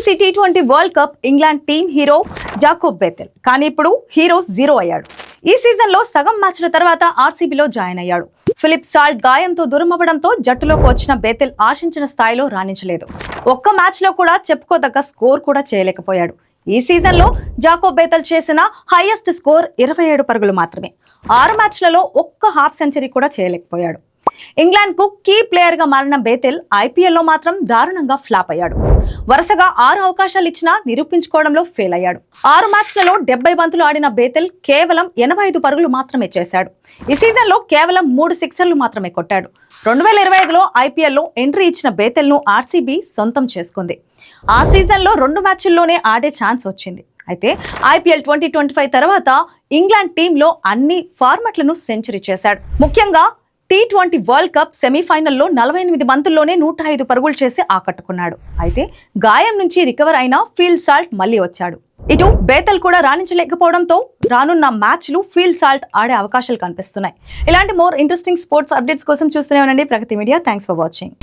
ICC T20 world cup England team hero Jacob Bethell కానీ ఇప్పుడు hero zero అయ్యాడు. ఈ సీజన్లో సగం మ్యాచ్ల తర్వాత ఆర్సీబీలో జాయిన్ అయ్యాడు. ఫిలిప్ సాల్ట్ గాయంతో దూరమవ్వడంతో జట్టులోకి వచ్చిన బెథెల్ ఆశించిన స్థాయిలో రాణించలేదు. ఒక్క మ్యాచ్లో కూడా చెప్పుకోదగ్గ స్కోర్ కూడా చేయలేకపోయాడు. ఈ సీజన్లో జాకోబ్ బెథెల్ చేసిన హైయెస్ట్ స్కోర్ 27 పరుగులు మాత్రమే. 6 మ్యాచ్లలో ఒక్క హాఫ్ సెంచరీ కూడా చేయలేకపోయాడు. ఇంగ్లాండ్ కు కీ ప్లేయర్ గా మారిన బెథెల్ ఐపీఎల్లో మాత్రం దారుణంగా ఫ్లాప్ అయ్యాడు. వరుసగా 6 అవకాశాలు ఇచ్చినా నిరూపించుకోవడంలో ఫెయిల్ అయ్యాడు. 6 మ్యాచ్లలో 70 బంతులు ఆడిన బెథెల్ కేవలం 85 పరుగులు మాత్రమే చేశాడు. ఈ సీజన్లో కేవలం 3 సిక్సర్లు మాత్రమే కొట్టాడు. 2025లో ఐపీఎల్లో ఎంట్రీ ఇచ్చిన బెథెల్ ను ఆర్సీబీ సొంతం చేసుకుంది. ఆ సీజన్లో 2 మ్యాచ్ల్లోనే ఆడే ఛాన్స్ వచ్చింది. అయితే ఐపీఎల్ 2025 తర్వాత ఇంగ్లాండ్ టీంలో అన్ని ఫార్మాట్లను సెంచరీ చేశాడు. ముఖ్యంగా టీ20 వరల్డ్ కప్ సెమీఫైనల్లో 48 బంతుల్లోనే 105 పరుగులు చేసి ఆకట్టుకున్నాడు. అయితే గాయం నుంచి రికవర్ అయిన ఫీల్డ్ సాల్ట్ మళ్లీ వచ్చాడు. ఇటు బెథెల్ కూడా రాణించలేకపోవడంతో రానున్న మ్యాచ్లు ఫీల్డ్ సాల్ట్ ఆడే అవకాశాలు కనిపిస్తున్నాయి. ఇలాంటి మోర్ ఇంట్రెస్టింగ్ స్పోర్ట్స్ అప్డేట్స్ కోసం చూస్తూనే ఉండండి ప్రగతి మీడియా. Thanks for watching.